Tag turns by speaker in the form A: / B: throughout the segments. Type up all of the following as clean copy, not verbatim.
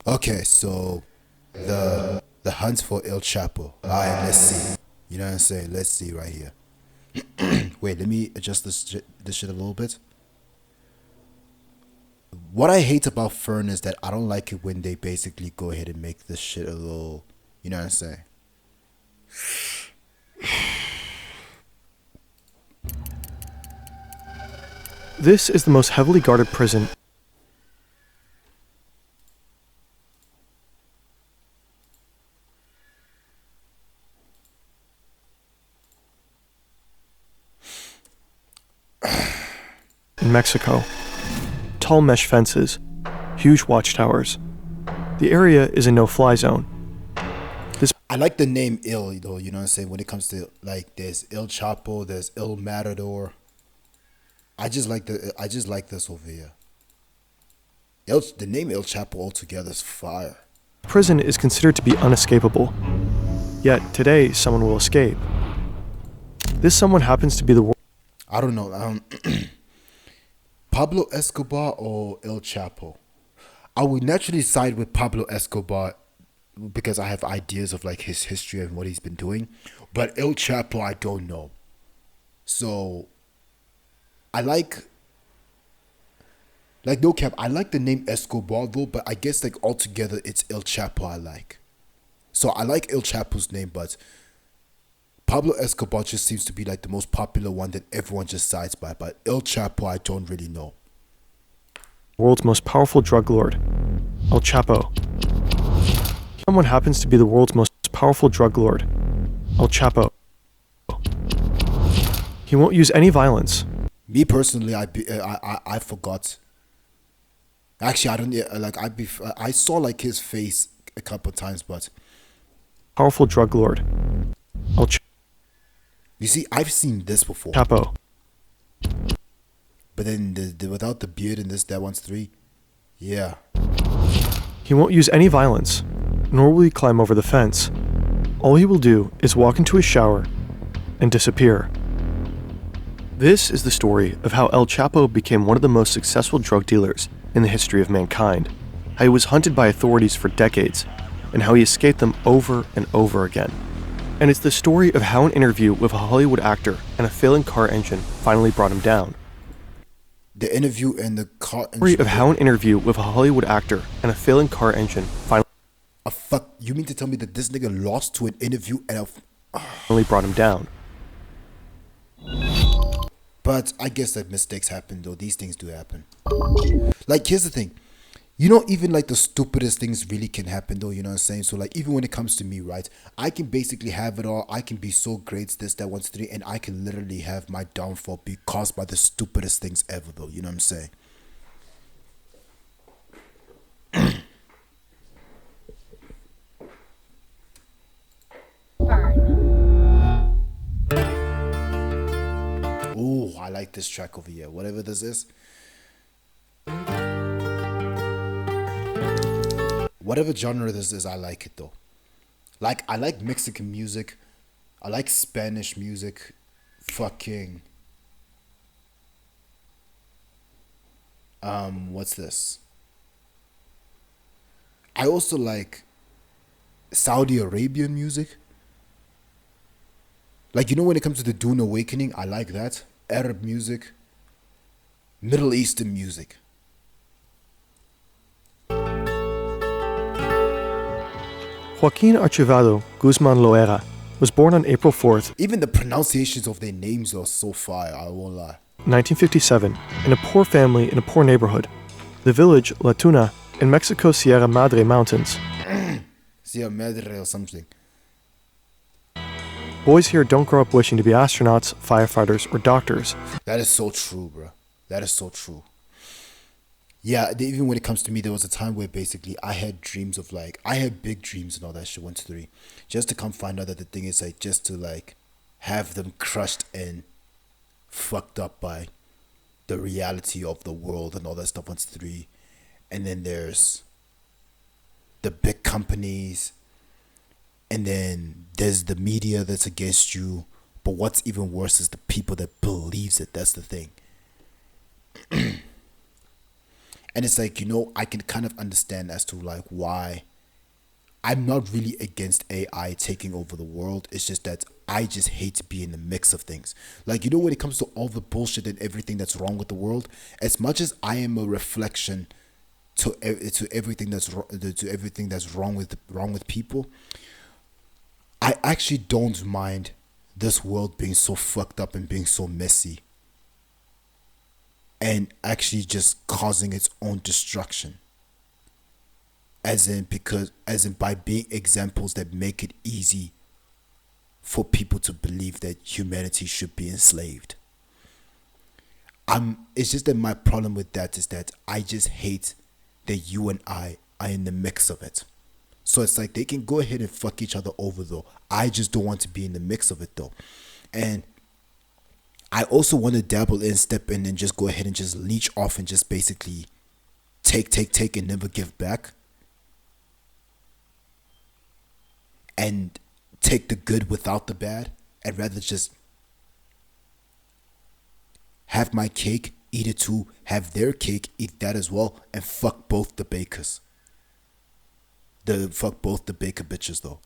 A: Okay, so the hunt for El Chapo. Alright, let's see. You know what I'm saying? Let's see right here. Wait, let me adjust this shit a little bit. What I hate about Fern is that I don't like it when they basically go ahead and make this shit a little. You know what I'm saying?
B: This is the most heavily guarded prison in Mexico. Tall mesh fences, huge watchtowers. The area is a no-fly zone.
A: I like the name Il though, you know what I'm saying? When it comes to like there's Il Chapo, there's Il Matador. I just like this over here. The name El Chapo altogether is fire.
B: Prison is considered to be unescapable. Yet today, someone will escape. This someone happens to be the
A: I don't know. Pablo Escobar or El Chapo? I would naturally side with Pablo Escobar because I have ideas of like his history and what he's been doing. But El Chapo, I don't know. So I like no cap. I like the name Escobar though, but I guess like altogether it's El Chapo I like. So I like El Chapo's name, but Pablo Escobar just seems to be like the most popular one that everyone just sides by. But El Chapo, I don't really know.
B: world's most powerful drug lord, El Chapo. Someone happens to be the world's most powerful drug lord, El Chapo. He won't use any violence.
A: Me personally, I forgot. Actually, I don't like. I saw like his face a couple times, but
B: Powerful drug lord, El
A: you see, I've seen this before.
B: Chapo.
A: But then the without the beard and that one's 3. Yeah.
B: He won't use any violence, nor will he climb over the fence. All he will do is walk into his shower and disappear. This is the story of how El Chapo became one of the most successful drug dealers in the history of mankind, how he was hunted by authorities for decades, and how he escaped them over and over again. And it's the story of how an interview with a Hollywood actor and a failing car engine finally brought him down.
A: The interview and the car engine.
B: Story of how an interview with a Hollywood actor and a failing car engine
A: Fuck, you mean to tell me that this nigga lost to an interview and
B: finally brought him down?
A: But I guess that mistakes happen though. These things do happen. Like, here's the thing. You know, even like the stupidest things really can happen though, you know what I'm saying? So like, even when it comes to me, right, I can basically have it all. I can be so great, this, that, one's 3, and I can literally have my downfall be caused by the stupidest things ever though, you know what I'm saying? Ooh, I like this track over here. Whatever this is. Whatever genre this is, I like it though. Like, I like Mexican music. I like Spanish music. Fucking. What's this? I also like Saudi Arabian music. Like, you know, when it comes to the Dune Awakening, I like that. Arab music. Middle Eastern music.
B: Joaquin Archivado Guzman Loera was born on April 4th,
A: Even the pronunciations of their names are so fire, I won't lie.
B: 1957, in a poor family in a poor neighborhood, the village La Tuna in Mexico's Sierra Madre Mountains.
A: Sierra Madre or something.
B: Boys here don't grow up wishing to be astronauts, firefighters, or doctors.
A: That is so true, bro. That is so true. Yeah, even when it comes to me, there was a time where basically I had dreams of like, I had big dreams and all that shit, 1 to 3. Just to come find out that the thing is like, just to like, have them crushed and fucked up by the reality of the world and all that stuff, 1 to 3. And then there's the big companies. And then there's the media that's against you. But what's even worse is the people that believes it. That's the thing. And it's like, I can kind of understand as to like why I'm not really against AI taking over the world. It's just that I just hate to be in the mix of things. Like, when it comes to all the bullshit and everything that's wrong with the world, as much as I am a reflection to everything that's wrong with people, I actually don't mind this world being so fucked up and being so messy and actually just causing its own destruction. As in by being examples that make it easy for people to believe that humanity should be enslaved. It's just that my problem with that is that I just hate that you and I are in the mix of it. So it's like they can go ahead and fuck each other over though. I just don't want to be in the mix of it though. And I also want to dabble in, step in, and just go ahead and just leech off and just basically take and never give back. And take the good without the bad. I'd rather just have my cake, eat it too, have their cake, eat that as well, and fuck both the bakers. Fuck both the baker bitches though.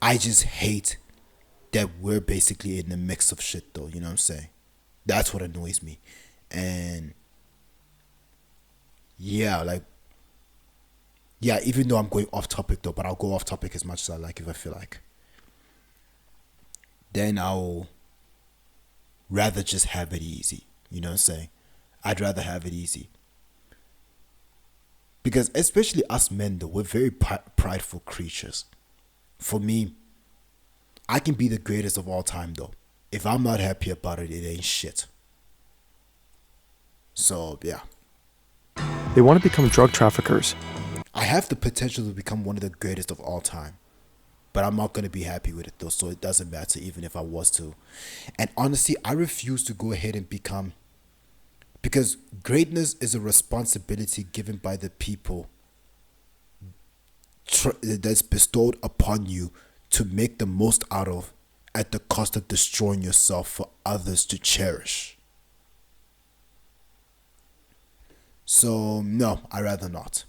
A: I just hate that we're basically in the mix of shit though, you know what I'm saying? That's what annoys me. And yeah, even though I'm going off topic though, but I'll go off topic as much as I like if I feel like. Then I'll rather just have it easy, you know what I'm saying? I'd rather have it easy. Because especially us men though, we're very prideful creatures. For me, I can be the greatest of all time though. If I'm not happy about it, it ain't shit. So yeah.
B: They want to become drug traffickers.
A: I have the potential to become one of the greatest of all time. But I'm not going to be happy with it though, so it doesn't matter even if I was to. And honestly, I refuse to go ahead and become... Because greatness is a responsibility given by the people that's bestowed upon you to make the most out of at the cost of destroying yourself for others to cherish. So, no, I'd rather not.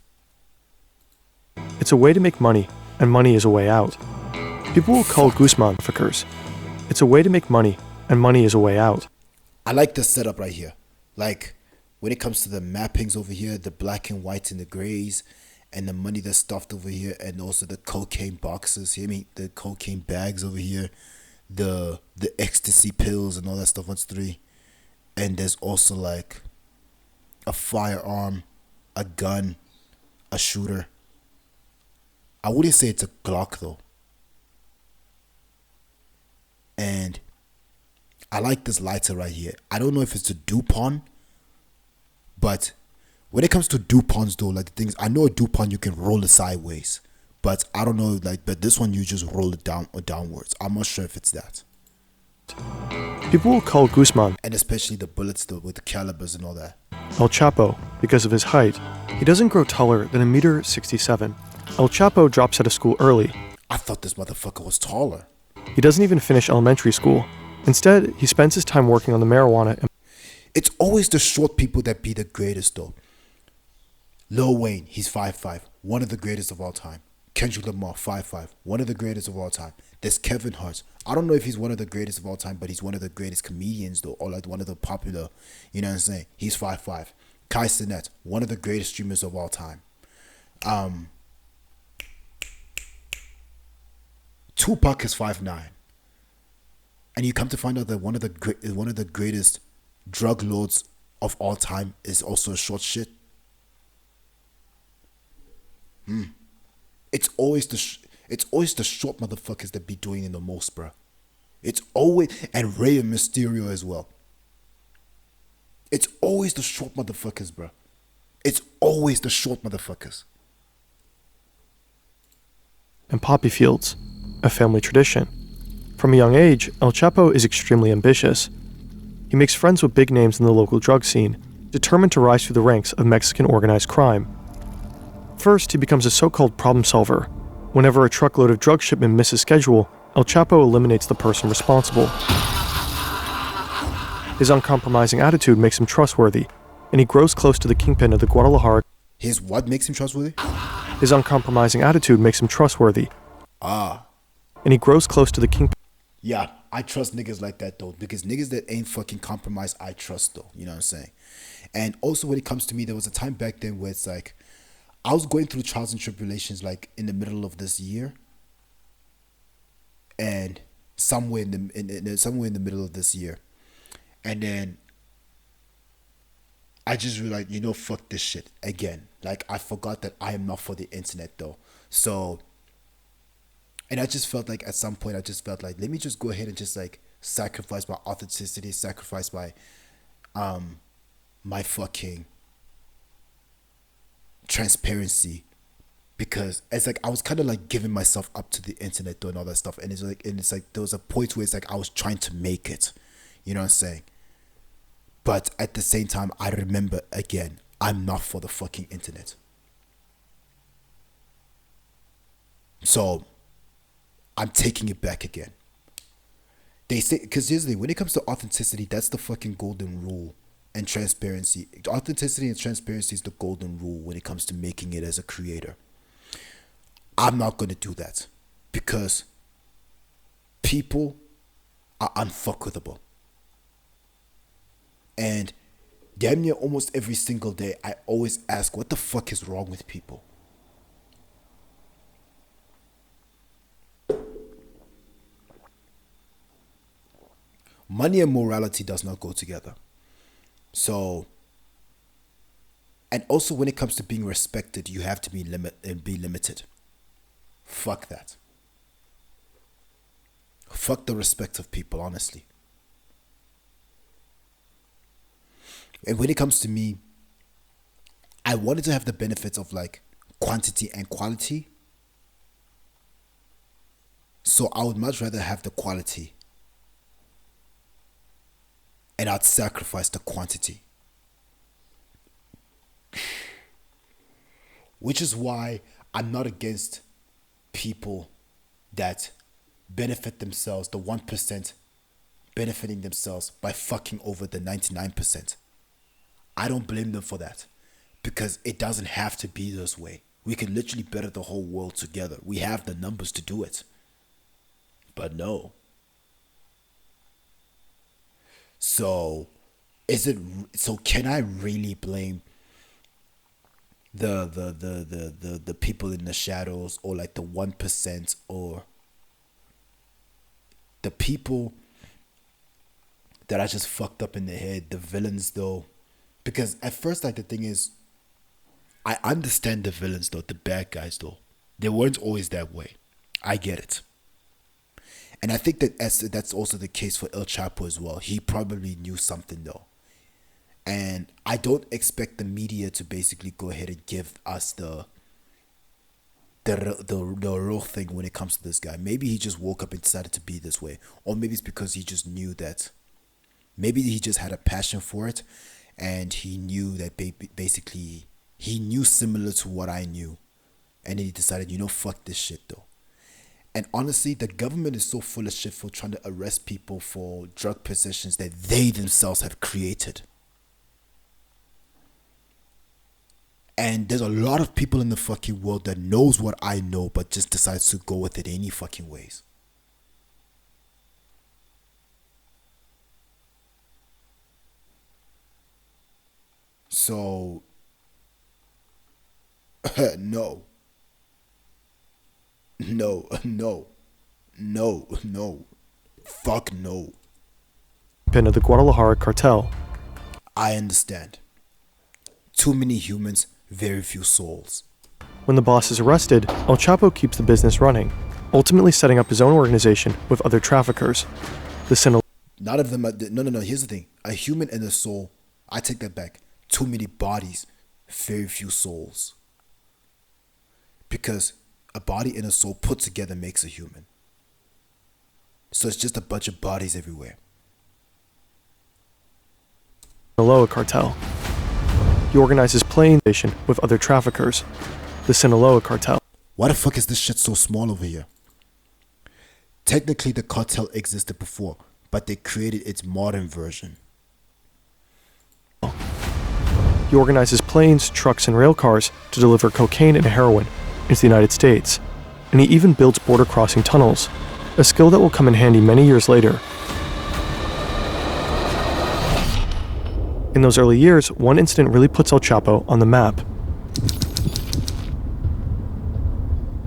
B: It's a way to make money, and money is a way out. People will call Guzman traffickers. It's a way to make money, and money is a way out.
A: I like the setup right here. Like, when it comes to the mappings over here, the black and white and the grays, and the money that's stuffed over here, and also the cocaine boxes, the cocaine bags over here, the ecstasy pills and all that stuff on 3. And there's also like a firearm, a gun, a shooter. I wouldn't say it's a Glock though. And I like this lighter right here. I don't know if it's a DuPont, but when it comes to DuPonts though, like the things, I know a DuPont you can roll it sideways, but I don't know, but this one you just roll it down or downwards. I'm not sure if it's that.
B: People will call Guzman,
A: and especially the bullets though, with the calibers and all that,
B: El Chapo because of his height. He doesn't grow taller than 1.67 meters. El Chapo drops out of school early.
A: I thought this motherfucker was taller.
B: He doesn't even finish elementary school. Instead, he spends his time working on the marijuana.
A: It's always the short people that be the greatest though. Lil Wayne, he's 5'5", one of the greatest of all time. Kendrick Lamar, 5'5", one of the greatest of all time. There's Kevin Hart. I don't know if he's one of the greatest of all time, but he's one of the greatest comedians though, or like one of the popular, you know what I'm saying? He's 5'5". Kai Cenat, one of the greatest streamers of all time. Tupac is 5'9". And you come to find out that one of the greatest drug lords of all time is also a short shit. It's always the short motherfuckers that be doing it the most, bro. It's always, and Rey and Mysterio as well. It's always the short motherfuckers, bro. It's always the short motherfuckers.
B: And poppy fields, a family tradition. From a young age, El Chapo is extremely ambitious. He makes friends with big names in the local drug scene, determined to rise through the ranks of Mexican organized crime. First, he becomes a so-called problem solver. Whenever a truckload of drug shipment misses schedule, El Chapo eliminates the person responsible. His uncompromising attitude makes him trustworthy, and he grows close to the kingpin of the Guadalajara.
A: His what makes him trustworthy?
B: His uncompromising attitude makes him trustworthy, and he grows close to the kingpin.
A: Yeah, I trust niggas like that though, because niggas that ain't fucking compromised, I trust though. You know what I'm saying? And also when it comes to me, there was a time back then where it's like, I was going through trials and tribulations like in the middle of this year, and somewhere in the middle of this year, and then I just realized, fuck this shit again. Like I forgot that I am not for the internet though. So, and I just felt like at some point I just felt like, let me just go ahead and just like sacrifice my authenticity, sacrifice my fucking transparency, because it's like I was kind of like giving myself up to the internet though and all that stuff, and it's like there was a point where it's like I was trying to make it, you know what I'm saying? But at the same time, I remember again, I'm not for the fucking internet. So I'm taking it back again. They say, because here's the thing, when it comes to authenticity, that's the fucking golden rule. And transparency. Authenticity and transparency is the golden rule when it comes to making it as a creator. I'm not going to do that because people are unfuckable. And damn near almost every single day, I always ask, what the fuck is wrong with people? Money and morality does not go together. So, and also when it comes to being respected, you have to be limited. Fuck that. Fuck the respect of people, honestly. And when it comes to me, I wanted to have the benefits of like quantity and quality. So I would much rather have the quality, and I'd sacrifice the quantity. Which is why I'm not against people that benefit themselves, the 1% benefiting themselves by fucking over the 99%. I don't blame them for that, because it doesn't have to be this way. We can literally better the whole world together. We have the numbers to do it. But no. So, can I really blame the people in the shadows, or like the 1%, or the people that I just fucked up in the head, the villains though? Because at first, like, the thing is, I understand the villains though, the bad guys though. They weren't always that way. I get it. And I think that that's also the case for El Chapo as well. He probably knew something though. And I don't expect the media to basically go ahead and give us the real thing when it comes to this guy. Maybe he just woke up and decided to be this way. Or maybe it's because he just knew that, maybe he just had a passion for it, and he knew that basically, he knew similar to what I knew. And then he decided, fuck this shit though. And honestly, the government is so full of shit for trying to arrest people for drug possessions that they themselves have created. And there's a lot of people in the fucking world that knows what I know, but just decides to go with it any fucking ways. So, no. No. Fuck no.
B: Pin of the Guadalajara cartel.
A: I understand. Too many humans, very few souls.
B: When the boss is arrested, El Chapo keeps the business running, ultimately setting up his own organization with other traffickers.
A: None of them are, no. Here's the thing. A human and a soul, I take that back. Too many bodies, very few souls. Because a body and a soul put together makes a human. So it's just a bunch of bodies everywhere.
B: Sinaloa cartel. He organizes plane station with other traffickers. The Sinaloa cartel.
A: Why the fuck is this shit so small over here? Technically, the cartel existed before, but they created its modern version.
B: He organizes planes, trucks, and rail cars to deliver cocaine and heroin into the United States, and he even builds border-crossing tunnels, a skill that will come in handy many years later. In those early years, one incident really puts El Chapo on the map.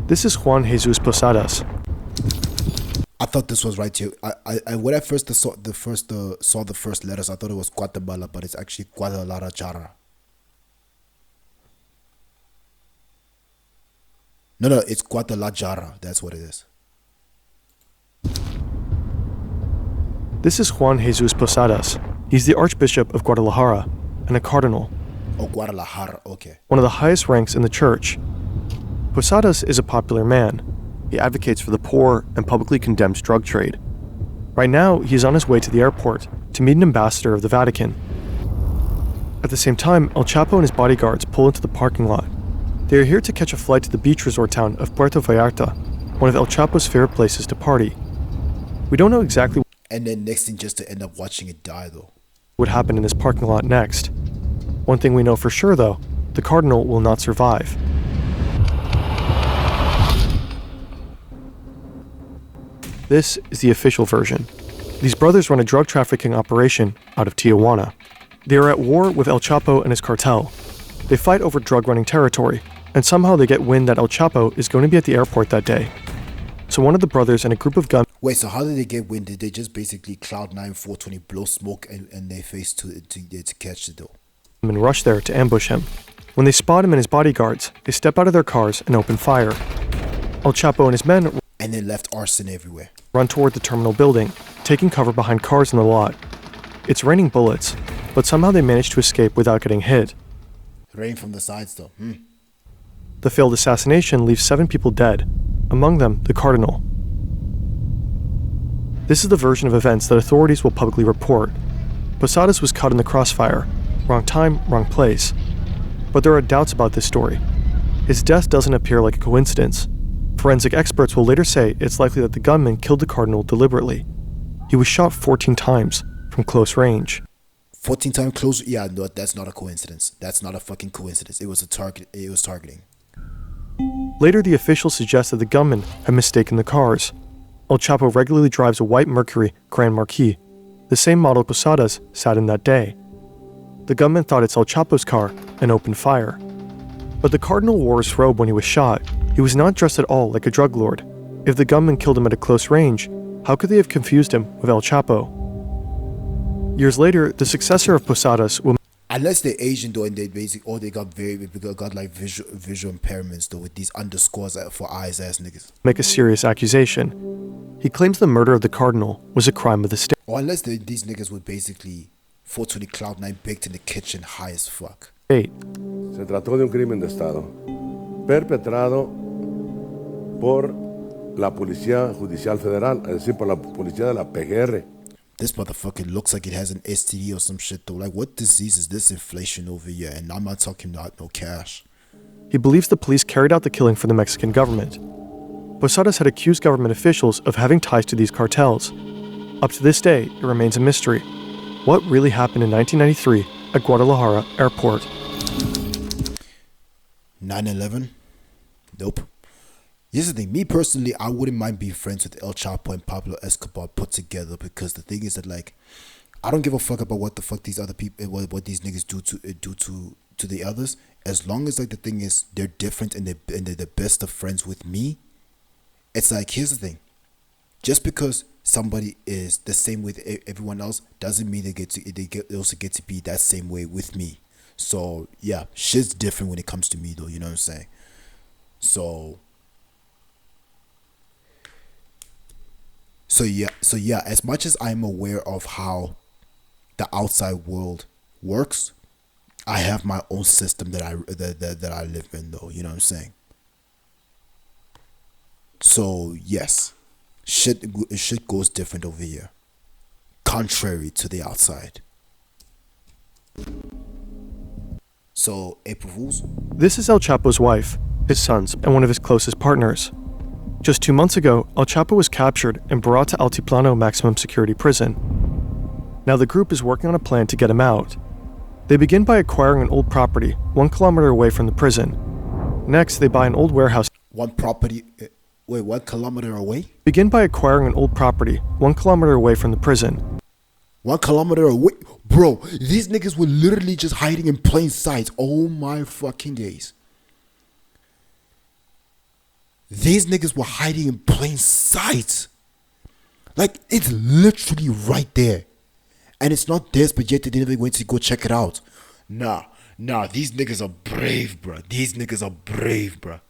B: This is Juan Jesus Posadas.
A: I thought this was right here. When I first saw the first letters, I thought it was Guatemala, but it's actually Guadalajara. No, it's Guadalajara. That's what it is.
B: This is Juan Jesus Posadas. He's the Archbishop of Guadalajara and a cardinal.
A: Oh, Guadalajara, okay.
B: One of the highest ranks in the church. Posadas is a popular man. He advocates for the poor and publicly condemns drug trade. Right now, he's on his way to the airport to meet an ambassador of the Vatican. At the same time, El Chapo and his bodyguards pull into the parking lot. They are here to catch a flight to the beach resort town of Puerto Vallarta, one of El Chapo's favorite places to party. We don't know exactly
A: And then next thing, just to end up watching it die, though.
B: what would happen in this parking lot next. One thing we know for sure, though, the cardinal will not survive. This is the official version. These brothers run a drug trafficking operation out of Tijuana. They are at war with El Chapo and his cartel. They fight over drug-running territory, and somehow they get wind that El Chapo is going to be at the airport that day. So one of the brothers and a group of gunmen.
A: Wait, so how did they get wind? Did they just basically Cloud 9 420 blow smoke and their face to catch the dough?
B: Rush there to ambush him. When they spot him and his bodyguards, they step out of their cars and open fire. El Chapo and his men
A: And then left arson everywhere.
B: run toward the terminal building, taking cover behind cars in the lot. It's raining bullets, but somehow they manage to escape without getting hit.
A: Rain from the sides, though.
B: The failed assassination leaves 7 people dead, among them the cardinal. This is the version of events that authorities will publicly report. Posadas was caught in the crossfire. Wrong time, wrong place. But there are doubts about this story. His death doesn't appear like a coincidence. Forensic experts will later say it's likely that the gunman killed the cardinal deliberately. He was shot 14 times from close range.
A: 14 times close? Yeah, no, that's not a coincidence. That's not a fucking coincidence. It was a target. It was targeting.
B: Later, the officials suggest that the gunman had mistaken the cars. El Chapo regularly drives a white Mercury Grand Marquis, the same model Posadas sat in that day. The gunman thought it's El Chapo's car and opened fire. But the cardinal wore his robe when he was shot. He was not dressed at all like a drug lord. If the gunman killed him at a close range, how could they have confused him with El Chapo? Years later, the successor of Posadas will
A: Unless they're Asian though, and they basically, or they got like visual impairments though, with these underscores for eyes ass niggas.
B: make a serious accusation. He claims the murder of the cardinal was a crime of the state.
A: Or unless these niggas were basically 420 Cloud 9 baked in the kitchen high as fuck.
C: Se trató de un crimen de Estado perpetrado por la Policía Judicial Federal, es decir, por la Policía de la PGR.
A: This motherfucker looks like it has an STD or some shit though. Like, what disease is this inflation over here? And I'm not talking about no cash.
B: He believes the police carried out the killing for the Mexican government. Posadas had accused government officials of having ties to these cartels. Up to this day, it remains a mystery. What really happened in 1993 at Guadalajara Airport?
A: 9/11? Nope. Here's the thing. Me personally, I wouldn't mind being friends with El Chapo and Pablo Escobar put together, because the thing is that, like, I don't give a fuck about what the fuck these other people, what these niggas do to the others. As long as, like, the thing is they're different and they're the best of friends with me. It's like, here's the thing. Just because somebody is the same with everyone else doesn't mean they also get to be that same way with me. So yeah, shit's different when it comes to me though. You know what I'm saying? So yeah, as much as I'm aware of how the outside world works, I have my own system that I live in though, you know what I'm saying? So yes, shit goes different over here, contrary to the outside. So, April Fools?
B: This is El Chapo's wife, his sons, and one of his closest partners. Just 2 months ago, El Chapo was captured and brought to Altiplano Maximum Security Prison. Now the group is working on a plan to get him out. They begin by acquiring an old property 1 kilometer away from the prison. Next, they buy an old warehouse.
A: 1 kilometer away?
B: Begin by acquiring an old property 1 kilometer away from the prison.
A: 1 kilometer away? Bro, these niggas were literally just hiding in plain sight. Oh my fucking days. These niggas were hiding in plain sight. Like, it's literally right there. And it's not this, but yet they didn't even wait to go check it out. Nah, these niggas are brave, bro. These niggas are brave, bro.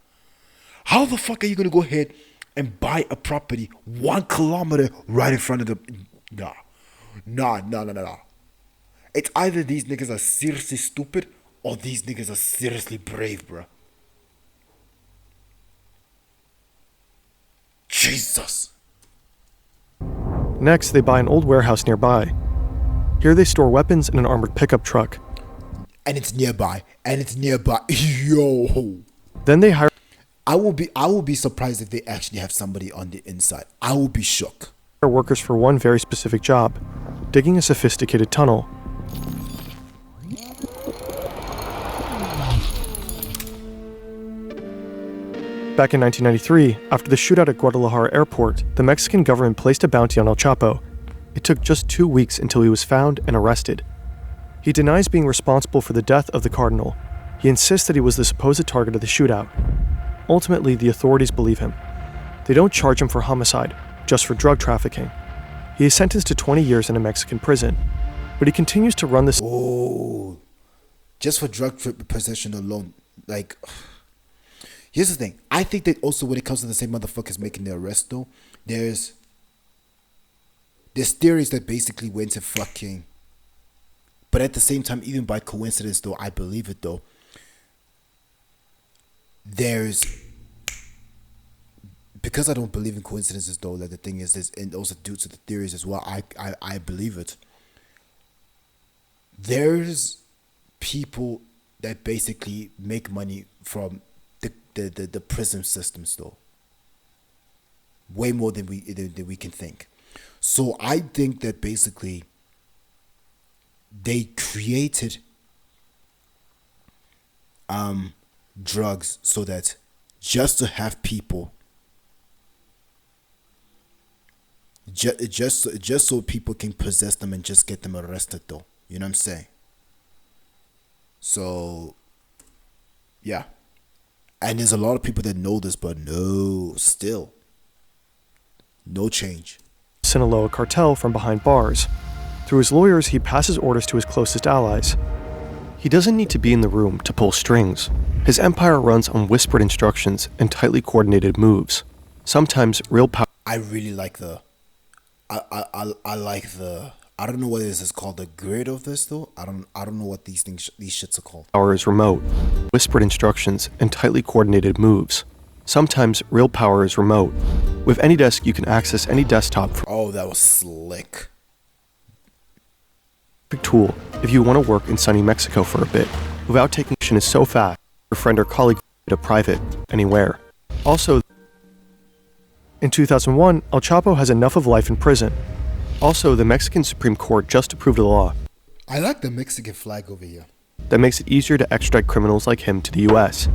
A: How the fuck are you gonna go ahead and buy a property 1 kilometer right in front of the... Nah. It's either these niggas are seriously stupid or these niggas are seriously brave, bro. Jesus.
B: Next, they buy an old warehouse nearby. Here they store weapons in an armored pickup truck.
A: And it's nearby. Yo.
B: Then they hire...
A: I will be surprised if they actually have somebody on the inside. I will be shook.
B: Workers for one very specific job, digging a sophisticated tunnel. Back in 1993, after the shootout at Guadalajara Airport, the Mexican government placed a bounty on El Chapo. It took just 2 weeks until he was found and arrested. He denies being responsible for the death of the cardinal. He insists that he was the supposed target of the shootout. Ultimately, the authorities believe him. They don't charge him for homicide, just for drug trafficking. He is sentenced to 20 years in a Mexican prison, but he continues to run this...
A: Oh, just for drug possession alone. Like, here's the thing. I think that also when it comes to the same motherfuckers making the arrest, though, there's theories that basically went to fucking... But at the same time, even by coincidence, though, I believe it, though, there's... Because I don't believe in coincidences, though, that the thing is, and also due to the theories as well, I believe it. There's people that basically make money from the prison systems, though. Way more than we can think. So I think that basically they created drugs so that just to have people, just so people can possess them and just get them arrested, though. You know what I'm saying? So yeah, and there's a lot of people that know this, but no, still no change.
B: Sinaloa cartel from behind bars. Through his lawyers, he passes orders to his closest allies. He doesn't need to be in the room to pull strings. His empire runs on whispered instructions and tightly coordinated moves. Sometimes real power...
A: I really like the... I like the... I don't know what this is called, the grid of this, though. I don't know what these shits are called.
B: Power is remote. Whispered instructions and tightly coordinated moves. Sometimes real power is remote. With AnyDesk, you can access any desktop...
A: Oh, that was slick.
B: ...tool if you want to work in sunny Mexico for a bit, without taking action is so fast, your friend or colleague to private, anywhere. Also, in 2001, El Chapo has enough of life in prison. Also, the Mexican Supreme Court just approved a law.
A: I like the Mexican flag over here.
B: That makes it easier to extradite criminals like him to the US.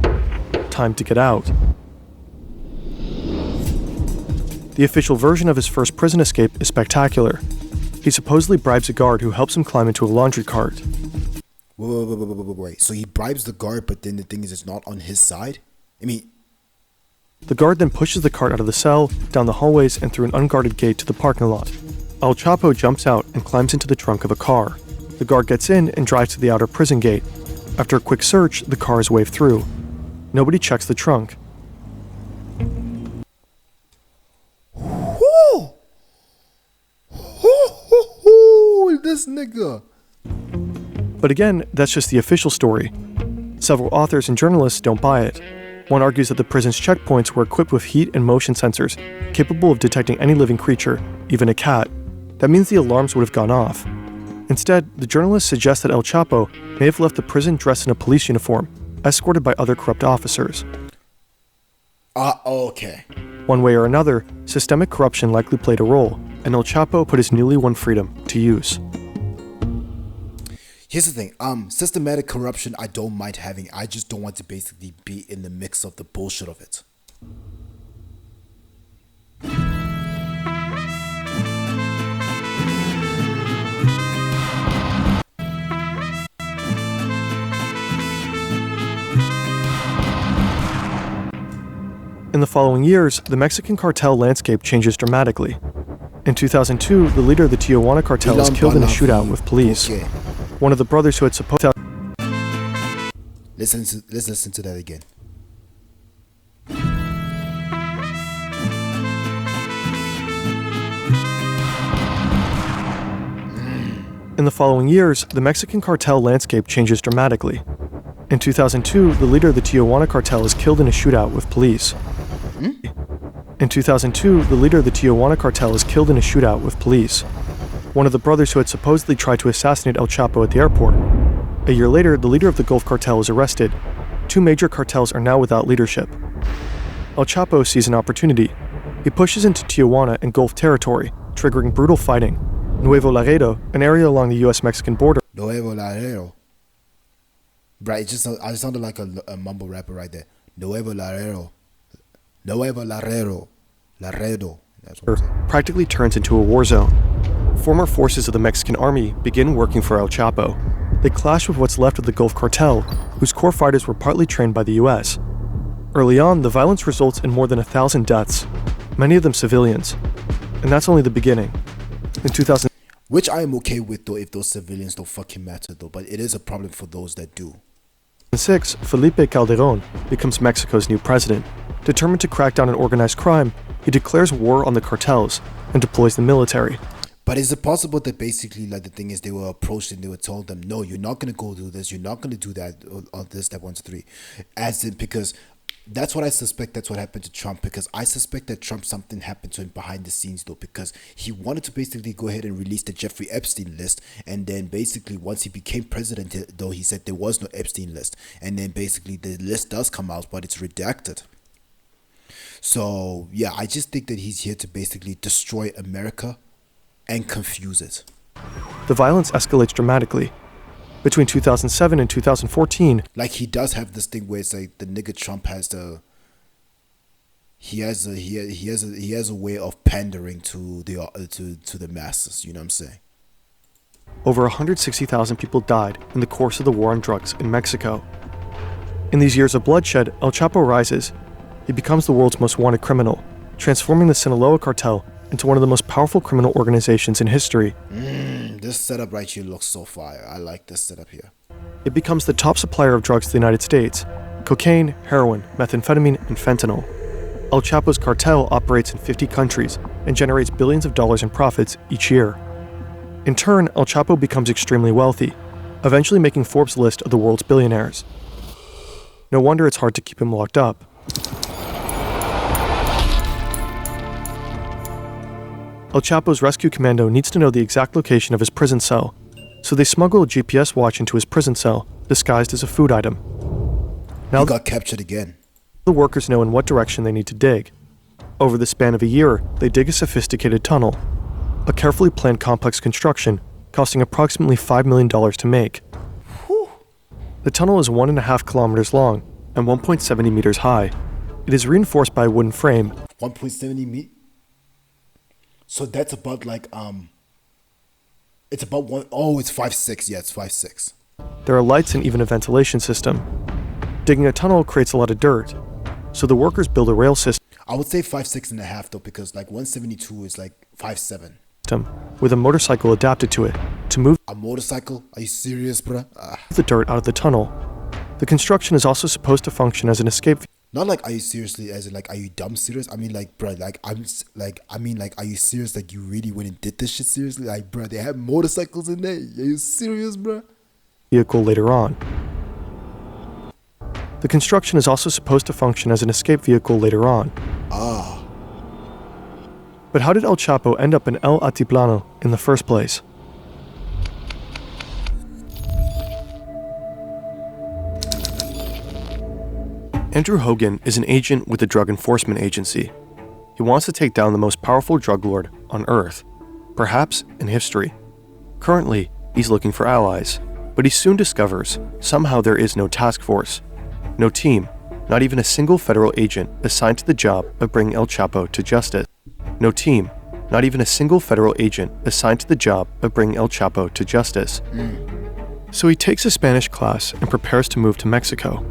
B: Time to get out. The official version of his first prison escape is spectacular. He supposedly bribes a guard who helps him climb into a laundry cart.
A: Wait. So he bribes the guard, but then the thing is, it's not on his side? I mean...
B: The guard then pushes the cart out of the cell, down the hallways, and through an unguarded gate to the parking lot. El Chapo jumps out and climbs into the trunk of a car. The guard gets in and drives to the outer prison gate. After a quick search, the car is waved through. Nobody checks the trunk.
A: This nigga.
B: But again, that's just the official story. Several authors and journalists don't buy it. One argues that the prison's checkpoints were equipped with heat and motion sensors, capable of detecting any living creature, even a cat. That means the alarms would have gone off. Instead, the journalists suggest that El Chapo may have left the prison dressed in a police uniform, escorted by other corrupt officers.
A: Okay.
B: One way or another, systemic corruption likely played a role, and El Chapo put his newly won freedom to use.
A: Here's the thing. Systematic corruption, I don't mind having. I just don't want to basically be in the mix of the bullshit of it.
B: In the following years, the Mexican cartel landscape changes dramatically. In 2002, the leader of the Tijuana cartel is killed in a shootout with police.
A: Okay.
B: One of the brothers who had supposed to...
A: Let's listen to that again.
B: In the following years, the Mexican cartel landscape changes dramatically. In 2002, the leader of the Tijuana cartel is killed in a shootout with police. In 2002, the leader of the Tijuana cartel is killed in a shootout with police. One of the brothers who had supposedly tried to assassinate El Chapo at the airport. A year later, the leader of the Gulf cartel is arrested. Two major cartels are now without leadership. El Chapo sees an opportunity. He pushes into Tijuana and Gulf territory, triggering brutal fighting. Nuevo Laredo, an area along the U.S.-Mexican border.
A: Nuevo Laredo. Right, I just sounded like a mumble rapper right there. Nuevo Laredo. Nuevo Laredo. Laredo. That's what I'm saying.
B: Practically turns into a war zone. Former forces of the Mexican army begin working for El Chapo. They clash with what's left of the Gulf cartel, whose core fighters were partly trained by the U.S. Early on, the violence results in more than 1,000 deaths, many of them civilians. And that's only the beginning. In 2000,
A: which I am okay with though if those civilians don't fucking matter though, but it is a problem for those that do.
B: In 2006, Felipe Calderón becomes Mexico's new president. Determined to crack down on organized crime, he declares war on the cartels and deploys the military.
A: But is it possible that basically, like, the thing is, they were approached and they were told them, no, you're not going to go do this, you're not going to do that, or this, that, 1, 2, 3. As in, because that's what I suspect, that's what happened to Trump, because I suspect that Trump, something happened to him behind the scenes, though, because he wanted to basically go ahead and release the Jeffrey Epstein list, and then basically, once he became president, though, he said there was no Epstein list, and then basically, the list does come out, but it's redacted. So, yeah, I just think that he's here to basically destroy America and confuse it.
B: The violence escalates dramatically. Between 2007 and 2014,
A: like, he does have this thing where it's like the nigga Trump has the he has a way of pandering to the masses, you know what I'm saying?
B: Over 160,000 people died in the course of the war on drugs in Mexico. In these years of bloodshed, El Chapo rises. He becomes the world's most wanted criminal, transforming the Sinaloa cartel into one of the most powerful criminal organizations in history.
A: This setup right here looks so fire. I like this setup here.
B: It becomes the top supplier of drugs to the United States: cocaine, heroin, methamphetamine, and fentanyl. El Chapo's cartel operates in 50 countries and generates billions of dollars in profits each year. In turn, El Chapo becomes extremely wealthy, eventually making Forbes' list of the world's billionaires. No wonder it's hard to keep him locked up. El Chapo's rescue commando needs to know the exact location of his prison cell, so they smuggle a GPS watch into his prison cell, disguised as a food item. Now
A: he got captured again.
B: The workers know in what direction they need to dig. Over the span of a year, they dig a sophisticated tunnel, a carefully planned complex construction costing approximately $5 million to make.
A: Whew.
B: The tunnel is 1.5 kilometers long and 1.70 meters high. It is reinforced by a wooden frame.
A: 1.70 meters? So that's about like, it's about one, oh, it's 5'6", yeah, it's 5'6".
B: There are lights and even a ventilation system. Digging a tunnel creates a lot of dirt, so the workers build a rail system.
A: I would say 5'6.5" though, because like 172 is like 5'7".
B: With a motorcycle adapted to it, to move
A: a motorcycle? Are you serious, bruh?
B: the dirt out of the tunnel. The construction is also supposed to function as an escape.
A: Not like, are you seriously, as in like, are you dumb serious? I mean like, bruh, like, are you serious? Like, you really went and did this shit seriously? Like, bruh, they have motorcycles in there. Are you serious, bruh?
B: Vehicle later on. The construction is also supposed to function as an escape vehicle later on. But how did El Chapo end up in El Altiplano in the first place? Andrew Hogan is an agent with the Drug Enforcement Agency. He wants to take down the most powerful drug lord on Earth, perhaps in history. Currently, he's looking for allies. But he soon discovers somehow there is no task force, no team, not even a single federal agent assigned to the job of bringing El Chapo to justice. No team, not even a single federal agent assigned to the job of bringing El Chapo to justice. So he takes a Spanish class and prepares to move to Mexico.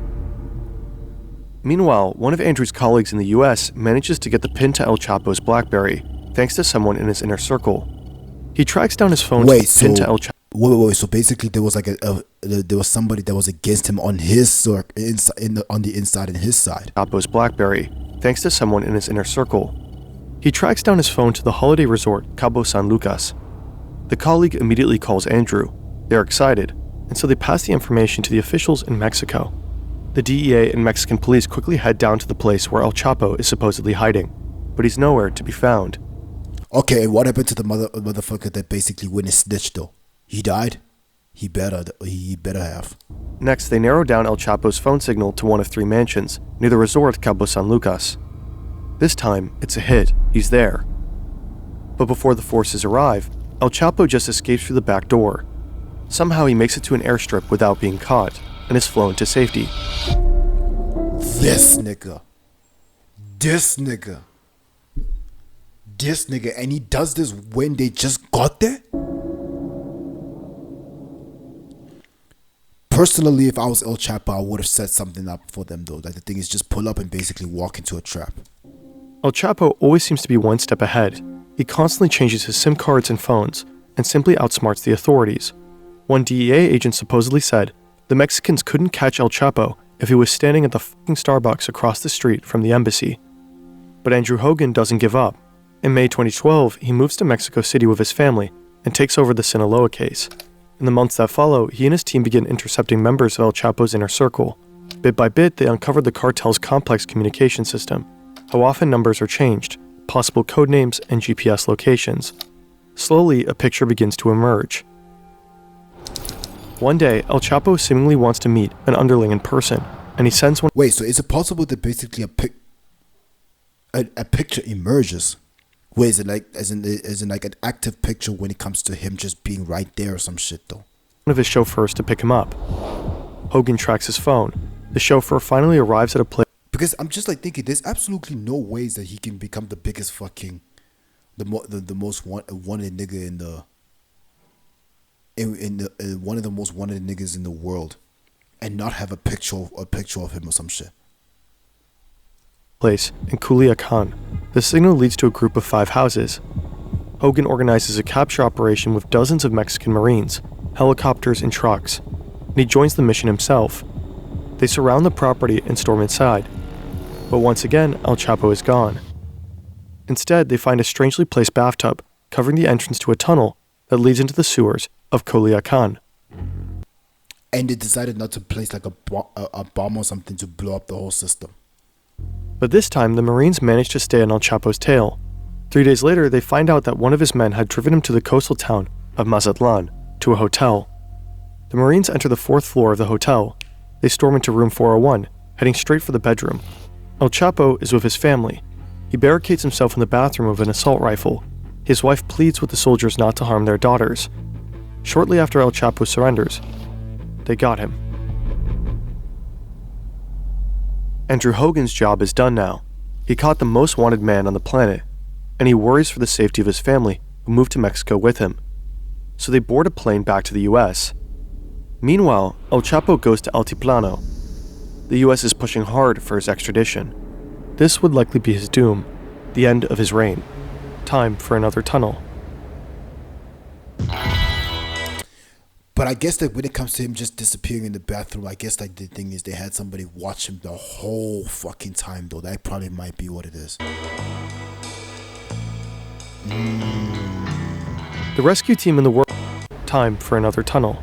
B: Meanwhile, one of Andrew's colleagues in the US manages to get the pin to El Chapo's BlackBerry, thanks to someone in his inner circle. He tracks down his phone to the pin to El Chapo.
A: Wait, so basically there was like there was somebody that was against him on his on the inside in his side.
B: Chapo's BlackBerry, thanks to someone in his inner circle. He tracks down his phone to the holiday resort Cabo San Lucas. The colleague immediately calls Andrew. They're excited, and so they pass the information to the officials in Mexico. The DEA and Mexican police quickly head down to the place where El Chapo is supposedly hiding, but he's nowhere to be found.
A: Okay, and what happened to the motherfucker that basically went and snitched though? He died? He better have.
B: Next, they narrow down El Chapo's phone signal to one of 3 mansions near the resort Cabo San Lucas. This time, it's a hit. He's there. But before the forces arrive, El Chapo just escapes through the back door. Somehow he makes it to an airstrip without being caught and is flown to safety.
A: This nigga, and he does this when they just got there? Personally, if I was El Chapo, I would have set something up for them though. Like the thing is just pull up and basically walk into a trap.
B: El Chapo always seems to be one step ahead. He constantly changes his SIM cards and phones and simply outsmarts the authorities. One DEA agent supposedly said the Mexicans couldn't catch El Chapo if he was standing at the fucking Starbucks across the street from the embassy. But Andrew Hogan doesn't give up. In May 2012, he moves to Mexico City with his family and takes over the Sinaloa case. In the months that follow, he and his team begin intercepting members of El Chapo's inner circle. Bit by bit, they uncover the cartel's complex communication system, how often numbers are changed, possible code names, and GPS locations. Slowly, a picture begins to emerge. One day, El Chapo seemingly wants to meet an underling in person, and he sends one.
A: Wait, so is it possible that basically a picture emerges? Wait, is it like as in like an active picture when it comes to him just being right there or some shit though?
B: One of his chauffeurs to pick him up. Hogan tracks his phone. The chauffeur finally arrives at a place.
A: Because I'm just like thinking, there's absolutely no ways that he can become the biggest fucking, the most wanted nigga in one of the most wanted niggas in the world, and not have a picture of him or some shit.
B: Place in Culiacan. The signal leads to a group of 5 houses. Hogan organizes a capture operation with dozens of Mexican Marines, helicopters, and trucks, and he joins the mission himself. They surround the property and storm inside. But once again, El Chapo is gone. Instead, they find a strangely placed bathtub covering the entrance to a tunnel that leads into the sewers of Culiacan.
A: And they decided not to place like a bomb or something to blow up the whole system.
B: But this time, the Marines managed to stay on El Chapo's tail. 3 days later, they find out that one of his men had driven him to the coastal town of Mazatlan, to a hotel. The Marines enter the 4th floor of the hotel. They storm into room 401, heading straight for the bedroom. El Chapo is with his family. He barricades himself in the bathroom with an assault rifle. His wife pleads with the soldiers not to harm their daughters. Shortly after El Chapo surrenders, they got him. Andrew Hogan's job is done now. He caught the most wanted man on the planet, and he worries for the safety of his family, who moved to Mexico with him. So they board a plane back to the US. Meanwhile, El Chapo goes to Altiplano. The US is pushing hard for his extradition. This would likely be his doom, the end of his reign. Time for another tunnel.
A: But I guess that when it comes to him just disappearing in the bathroom, I guess like the thing is they had somebody watch him the whole fucking time though. That probably might be what it is.
B: The rescue team in the work. Time for another tunnel.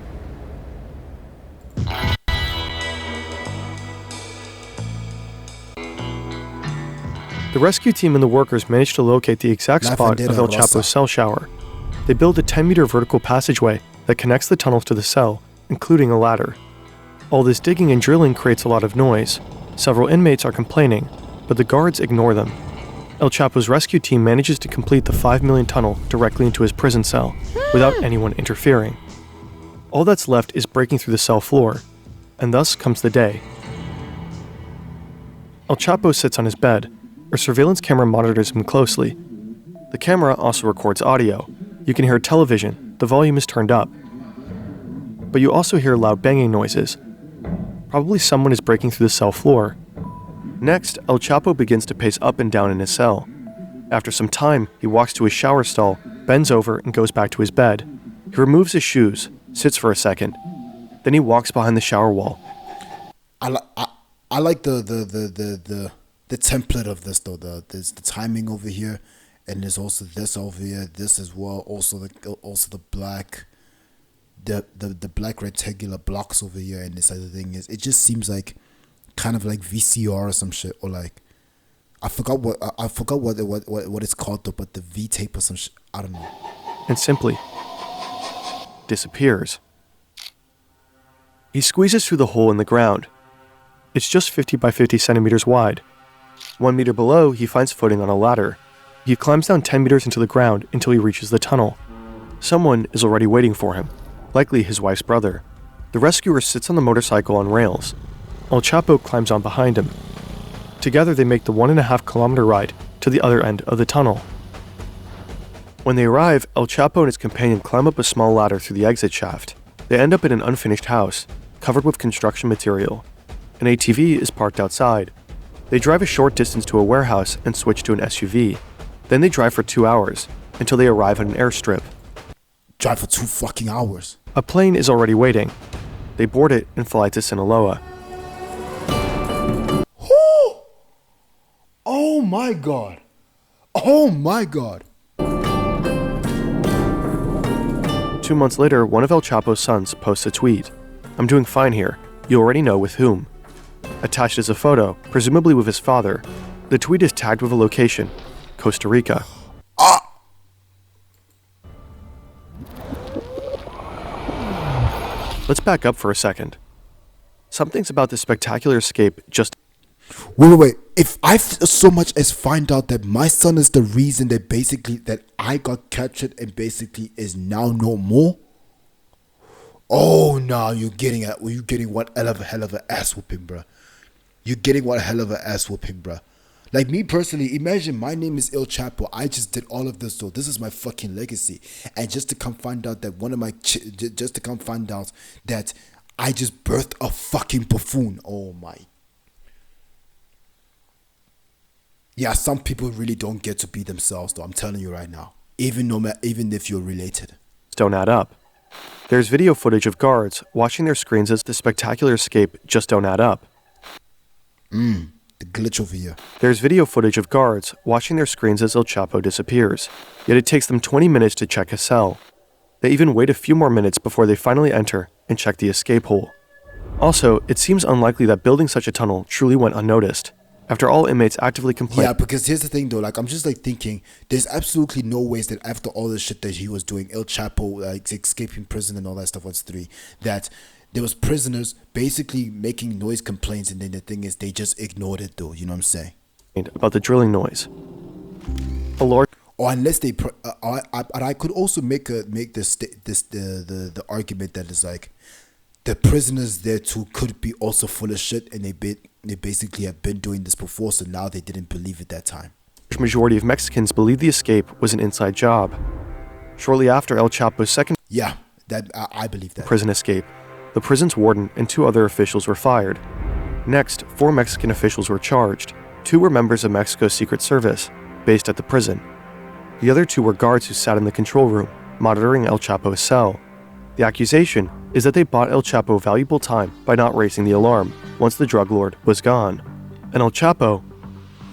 B: The rescue team and the workers managed to locate the exact spot of El Chapo's cell shower. They build a 10-meter vertical passageway that connects the tunnels to the cell, including a ladder. All this digging and drilling creates a lot of noise. Several inmates are complaining, but the guards ignore them. El Chapo's rescue team manages to complete the 5 million tunnel directly into his prison cell, without anyone interfering. All that's left is breaking through the cell floor, and thus comes the day. El Chapo sits on his bed. A surveillance camera monitors him closely. The camera also records audio. You can hear television, the volume is turned up. But you also hear loud banging noises. Probably someone is breaking through the cell floor. Next, El Chapo begins to pace up and down in his cell. After some time, he walks to his shower stall, bends over, and goes back to his bed. He removes his shoes, sits for a second. Then he walks behind the shower wall.
A: I like the template of this though. There's the timing over here, and there's also this over here. This as well. Also the black, the black rectangular blocks over here. And this other thing is, it just seems like kind of like VCR or some shit, or like I forgot what it's called though, but the V tape or some shit. I don't know.
B: And simply disappears. He squeezes through the hole in the ground. It's just 50 by 50 centimeters wide. 1 meter below, he finds footing on a ladder. He climbs down 10 meters into the ground until he reaches the tunnel. Someone is already waiting for him, likely his wife's brother. The rescuer sits on the motorcycle on rails. El Chapo climbs on behind him. Together, they make the 1.5 kilometer ride to the other end of the tunnel. When they arrive, El Chapo and his companion climb up a small ladder through the exit shaft. They end up in an unfinished house, covered with construction material. An ATV is parked outside. They drive a short distance to a warehouse and switch to an SUV. Then they drive for 2 hours, until they arrive at an airstrip.
A: Drive for 2 fucking hours.
B: A plane is already waiting. They board it and fly to Sinaloa.
A: Oh my god. Oh my god.
B: 2 months later, one of El Chapo's sons posts a tweet. "I'm doing fine here. You already know with whom." Attached is a photo, presumably with his father. The tweet is tagged with a location, Costa Rica. Let's back up for a second. Some things about this spectacular escape just...
A: Wait. If I so much as find out that my son is the reason that basically that I got captured and basically is now no more. Oh no, you're getting one hell of a ass whooping, bruh. You're getting one hell of a ass whooping, bruh. Like me personally, imagine my name is El Chapo. I just did all of this, so this is my fucking legacy. And just to come find out that that I just birthed a fucking buffoon. Oh my. Yeah, some people really don't get to be themselves, though. I'm telling you right now. Even if you're related.
B: Don't add up. There's video footage of guards watching their screens as the spectacular escape just don't add up.
A: The glitch over here.
B: There's video footage of guards watching their screens as El Chapo disappears. Yet it takes them 20 minutes to check his cell. They even wait a few more minutes before they finally enter and check the escape hole. Also, it seems unlikely that building such a tunnel truly went unnoticed. After all inmates actively complain.
A: Yeah, because here's the thing though, like I'm just like thinking, there's absolutely no ways that after all the shit that he was doing, El Chapo, like escaping prison and all that stuff, that there was prisoners basically making noise complaints, and then the thing is they just ignored it though, you know what I'm saying?
B: About the drilling noise. A large...
A: Or unless they, I could also make the argument that is like, the prisoners there too could be also full of shit, and they basically have been doing this before, so now they didn't believe it that time.
B: The majority of Mexicans believe the escape was an inside job. Shortly after El Chapo's second
A: I believe that
B: prison escape, the prison's warden and 2 other officials were fired. Next, 4 Mexican officials were charged. 2 were members of Mexico's Secret Service, based at the prison. The other 2 were guards who sat in the control room, monitoring El Chapo's cell. The accusation is that they bought El Chapo valuable time by not raising the alarm once the drug lord was gone. And El Chapo,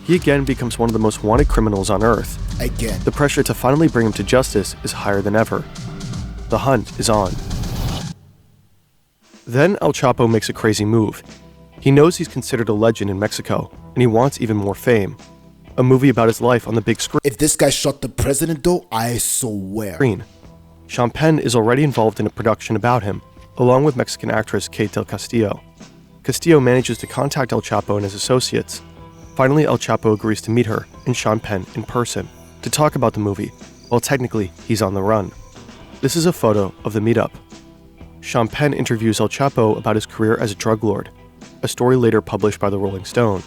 B: he again becomes one of the most wanted criminals on earth.
A: Again.
B: The pressure to finally bring him to justice is higher than ever. The hunt is on. Then El Chapo makes a crazy move. He knows he's considered a legend in Mexico, and he wants even more fame. A movie about his life on the big screen.
A: If this guy shot the president though, I swear.
B: Sean Penn is already involved in a production about him, along with Mexican actress Kate del Castillo. Castillo manages to contact El Chapo and his associates. Finally, El Chapo agrees to meet her and Sean Penn in person to talk about the movie, while technically he's on the run. This is a photo of the meetup. Sean Penn interviews El Chapo about his career as a drug lord, a story later published by the Rolling Stone.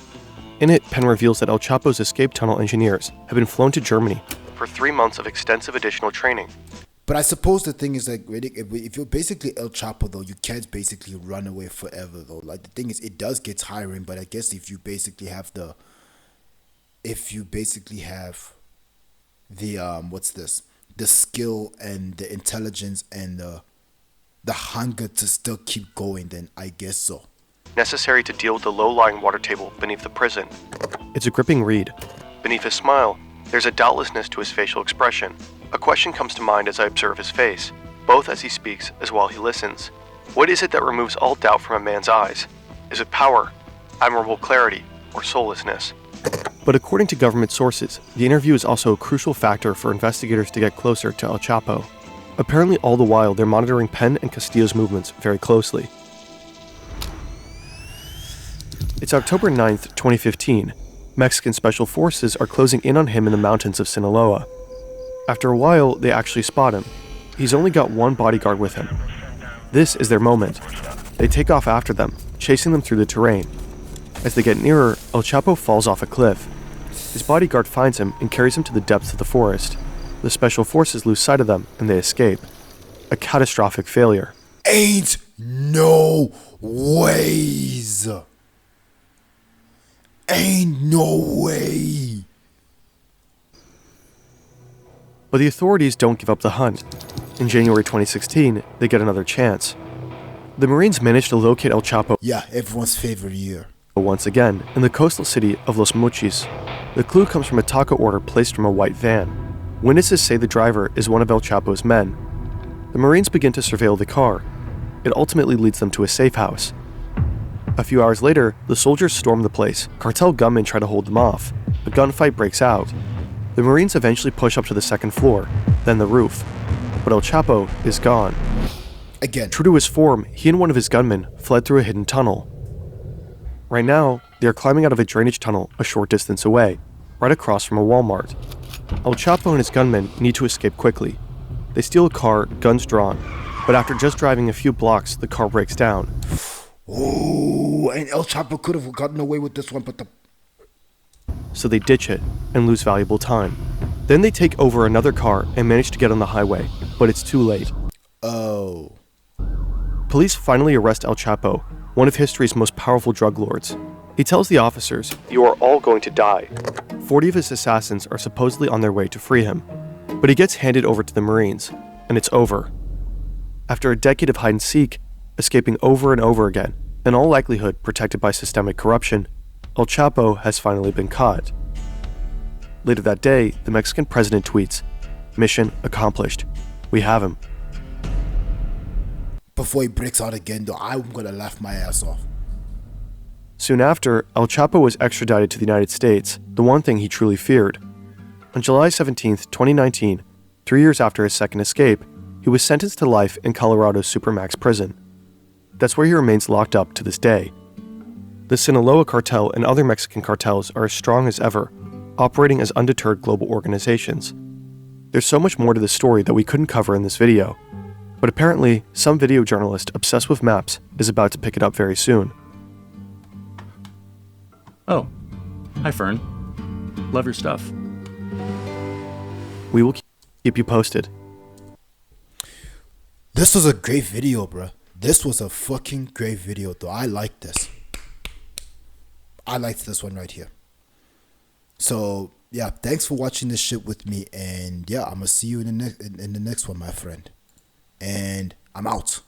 B: In it, Penn reveals that El Chapo's escape tunnel engineers have been flown to Germany for 3 months of extensive additional training.
A: But I suppose the thing is, like, if you're basically El Chapo, though, you can't basically run away forever, though. Like, the thing is, it does get tiring, but I guess if you basically have the the skill and the intelligence and the hunger to still keep going, then I guess so.
B: Necessary to deal with the low-lying water table beneath the prison. It's a gripping read. Beneath his smile, there's a doubtlessness to his facial expression. A question comes to mind as I observe his face, both as he speaks as while he listens. What is it that removes all doubt from a man's eyes? Is it power, admirable clarity, or soullessness? But according to government sources, the interview is also a crucial factor for investigators to get closer to El Chapo. Apparently all the while they're monitoring Penn and Castillo's movements very closely. It's October 9th, 2015. Mexican special forces are closing in on him in the mountains of Sinaloa. After a while, they actually spot him. He's only got one bodyguard with him. This is their moment. They take off after them, chasing them through the terrain. As they get nearer, El Chapo falls off a cliff. His bodyguard finds him and carries him to the depths of the forest. The special forces lose sight of them and they escape. A catastrophic failure.
A: Ain't no ways. Ain't no way.
B: But the authorities don't give up the hunt. In January 2016, they get another chance. The Marines manage to locate El Chapo.
A: Yeah, everyone's favorite year.
B: Once again, in the coastal city of Los Mochis. The clue comes from a taco order placed from a white van. Witnesses say the driver is one of El Chapo's men. The Marines begin to surveil the car. It ultimately leads them to a safe house. A few hours later, the soldiers storm the place. Cartel gunmen try to hold them off. A gunfight breaks out. The Marines eventually push up to the second floor, then the roof. But El Chapo is gone.
A: Again.
B: True to his form, he and one of his gunmen fled through a hidden tunnel. Right now, they are climbing out of a drainage tunnel a short distance away, right across from a Walmart. El Chapo and his gunmen need to escape quickly. They steal a car, guns drawn, but after just driving a few blocks, the car breaks down.
A: Oh, and El Chapo could have gotten away with this one, but
B: So they ditch it and lose valuable time. Then they take over another car and manage to get on the highway, but it's too late.
A: Oh.
B: Police finally arrest El Chapo, one of history's most powerful drug lords. He tells the officers, "You are all going to die." 40 of his assassins are supposedly on their way to free him, but he gets handed over to the Marines, and it's over. After a decade of hide and seek, escaping over and over again, in all likelihood protected by systemic corruption, El Chapo has finally been caught. Later that day, the Mexican president tweets, "Mission accomplished. We have him."
A: Before he breaks out again, though, I'm gonna laugh my ass off.
B: Soon after, El Chapo was extradited to the United States, the one thing he truly feared. On July 17th, 2019, 3 years after his second escape, he was sentenced to life in Colorado's Supermax prison. That's where he remains locked up to this day. The Sinaloa cartel and other Mexican cartels are as strong as ever, operating as undeterred global organizations. There's so much more to this story that we couldn't cover in this video, but apparently, some video journalist obsessed with maps is about to pick it up very soon.
D: Oh, hi Fern. Love your stuff.
B: We will keep you posted.
A: This was a great video, bruh. This was a fucking great video, though. I like this. I liked this one right here. So, yeah, thanks for watching this shit with me. And, yeah, I'm going to see you in the next one, my friend. And I'm out.